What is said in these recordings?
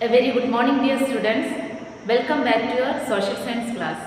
A very good morning, dear students. Welcome back to your social science class.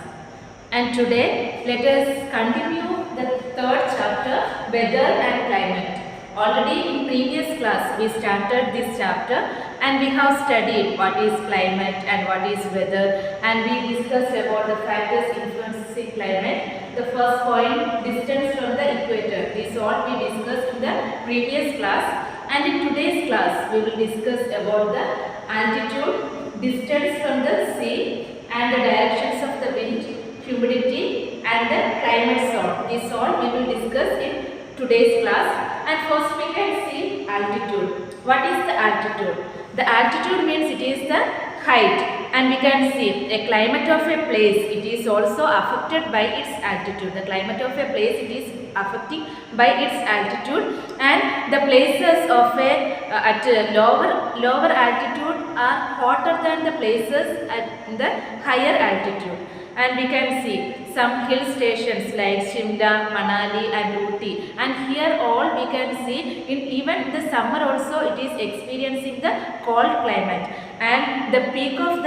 And today, let us continue the third chapter, Weather and Climate. Already in previous class, we started this chapter and we have studied what is climate and what is weather, and we discussed about the factors influencing climate. The first point, distance from the equator. This all we discussed in the previous class. And in today's class, we will discuss about the altitude, distance from the sea, and the directions of the wind, humidity, and the climate zone. This all we will discuss in today's class. And first we can see altitude. What is the altitude? The altitude means it is the height. And we can see a climate of a place, it is also affected by its altitude. The climate of a place, it is affecting by its altitude, and the places of at lower altitude are hotter than the places at the higher altitude. And we can see some hill stations like Shimla, Manali and Ooty, and here all we can see in even the summer also it is experiencing the cold climate, and the peak of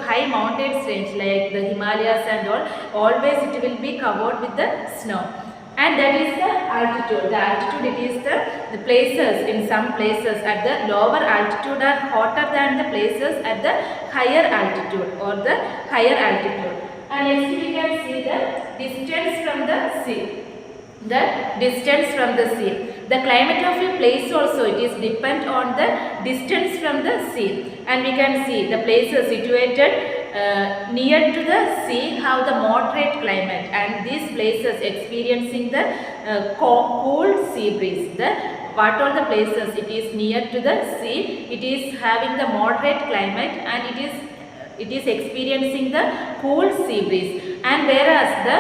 high mountain range like the Himalayas and all, always it will be covered with the snow. And that is the altitude. The altitude, it is the places, in some places at the lower altitude are hotter than the places at the higher altitude or the higher altitude. And next we can see the distance from the sea. The distance from the sea. The climate of a place also, it is depend on the distance from the sea. And we can see the places situated near to the sea have the moderate climate, and these places experiencing the cool sea breeze. What all the places it is near to the sea, it is having the moderate climate, and it is experiencing the cool sea breeze. And whereas the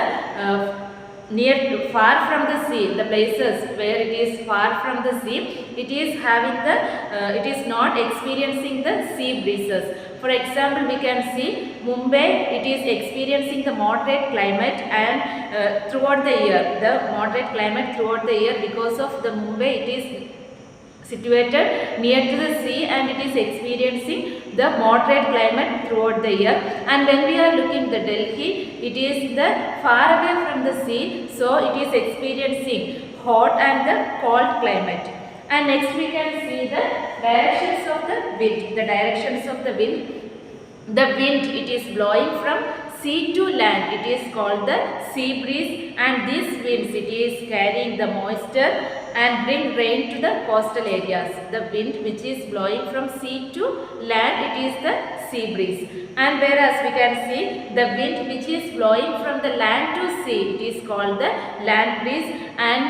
far from the sea, the places where it is far from the sea, it is having it is not experiencing the sea breezes. For example, we can see Mumbai, it is experiencing the moderate climate and throughout the year, the moderate climate throughout the year, because of the Mumbai, it is situated near to the sea and it is experiencing the moderate climate throughout the year. And when we are looking the Delhi, it is the far away from the sea, so it is experiencing hot and the cold climate. And next we can see the directions of the wind. The directions of the wind. The wind, it is blowing from sea to land, it is called the sea breeze, and these winds, it is carrying the moisture and bring rain to the coastal areas. The wind which is blowing from sea to land, it is the sea breeze. And whereas we can see the wind which is blowing from the land to sea, it is called the land breeze, and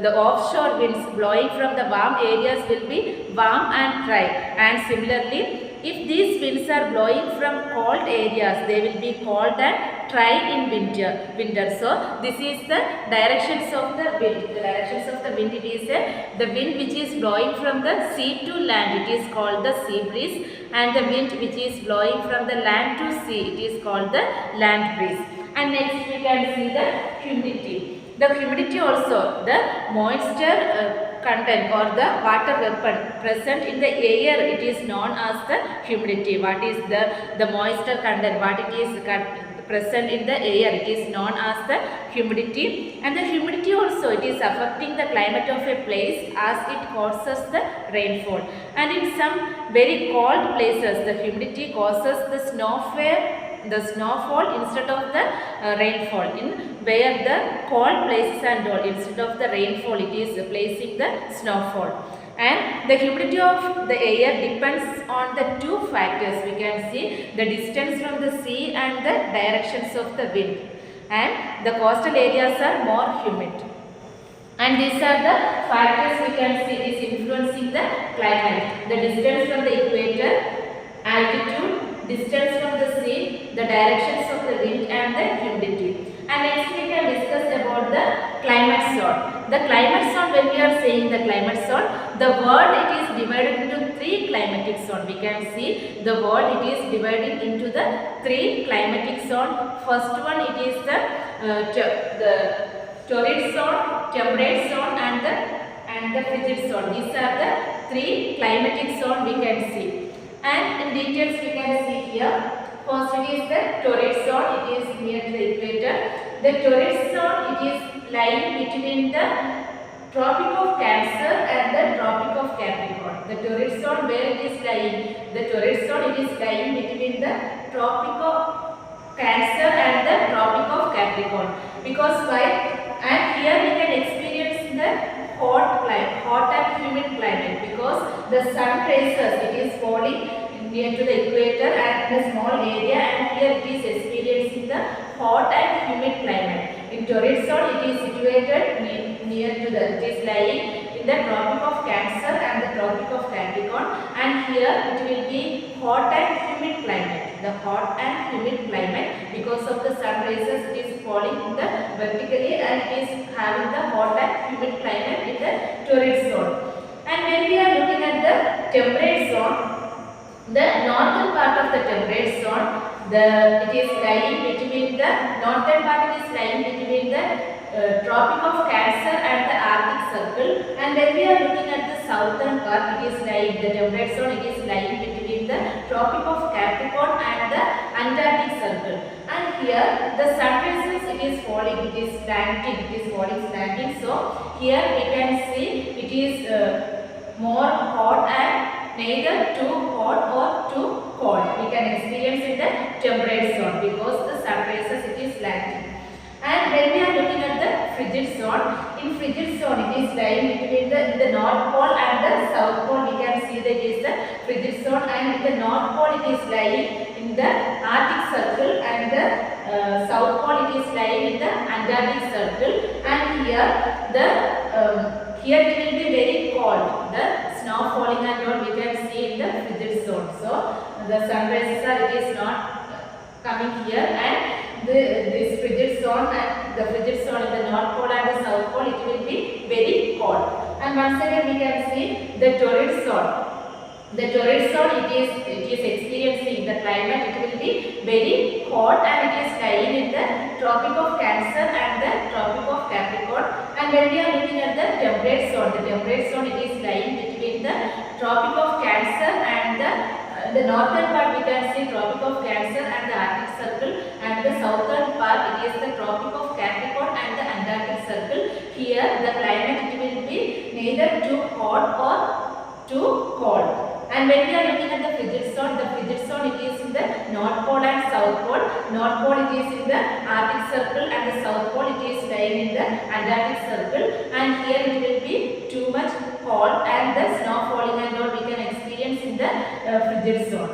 the offshore winds blowing from the warm areas will be warm and dry. And similarly, if these winds are blowing from cold areas, they will be cold and dry in winter. So this is the directions of the wind. The directions of the wind, it is the wind which is blowing from the sea to land, it is called the sea breeze, and the wind which is blowing from the land to sea, it is called the land breeze. And next we can see the humidity. The humidity also, the moisture content or the water vapor present in the air, it is known as the humidity. What is the moisture content, what it is present in the air, it is known as the humidity. And the humidity also, it is affecting the climate of a place as it causes the rainfall. And in some very cold places, the humidity causes the snowfall instead of the rainfall. In where the cold places and all, instead of the rainfall, it is placing the snowfall. And the humidity of the air depends on the two factors. We can see the distance from the sea and the directions of the wind. And the coastal areas are more humid. And these are the factors we can see is influencing the climate. The distance from the equator, altitude, distance from the sea, the directions of the wind, and the humidity. And next we can discuss about the climate zone. The climate zone, when we are saying the climate zone, the world, it is divided into three climatic zones. We can see the world, it is divided into the three climatic zones. First one, it is the torrid zone, temperate zone, and and the frigid zone. These are the three climatic zone we can see. And in details we can see here. First it is the torrid zone. It is near to the equator. The torrid zone, it is lying between the Tropic of Cancer and the Tropic of Capricorn. The torrid zone where it is lying, the torrid zone, it is lying between the Tropic of Cancer and the Tropic of Capricorn. Because why? And here we can experience the hot and humid climate, because the sun rays, it is falling near to the equator and the small area, and here it is experiencing the hot and humid climate. In torrid zone, it is situated near to the, it is lying in the Tropic of Cancer and the Tropic of Capricorn, and here it will be hot and humid climate. The hot and humid climate, because of the sun rays, it is falling in the vertically, and it is having the hot and humid climate in the torrid zone. And when we are looking at the temperate zone, the northern part of the temperate zone, it is lying between the northern part, it is lying between the Tropic of Cancer and the Arctic Circle. And when we are looking at the southern part, it is lying, the temperate zone, it is lying between the Tropic of Capricorn and the Antarctic Circle. And here the sun rays, it is falling, it is slanting, it is falling slanting. So here we can see it is more hot and neither too hot or too cold. We can experience in the temperate zone because the sun rays, it is slanting. And when we are looking at the frigid zone, in frigid zone, it is lying between the North Pole and the South Pole. We can see that it is the frigid zone, and in the North Pole it is lying in the Arctic Circle, and the South Pole it is lying in the Antarctic Circle. And here it will be very cold. The snow falling and all we can see in the frigid zone. So the sun rays it is not coming here, and this frigid zone and the frigid zone in the North Pole and the South Pole, it will be very cold. And once again we can see the torrid zone. The torrid zone, it is experiencing the climate, it will be very hot, and it is lying in the Tropic of Cancer and the Tropic of Capricorn. And when we are looking at the temperate zone, it is lying between the Tropic of Cancer and the northern part, we can see Tropic of Cancer and the Arctic Circle, and the southern part, it is the Tropic of Capricorn and the Antarctic Circle. Here the climate, it will be neither too hot or too cold. And when we are looking at the frigid zone, it is in the North Pole and South Pole. North Pole, it is in the Arctic Circle, and the South Pole, it is lying in the Antarctic Circle. And here it will be too much cold, and the snow falling and all we can experience in the frigid zone.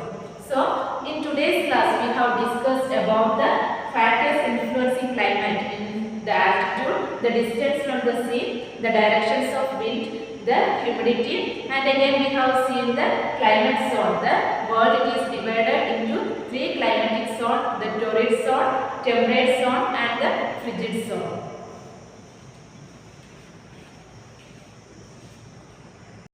So in today's class, we have discussed about the factors influencing climate in the altitude, the distance from the sea, the directions of wind, the humidity, and again we have seen the climate zone. The world, it is divided into three climatic zones: the torrid zone, temperate zone, and the frigid zone.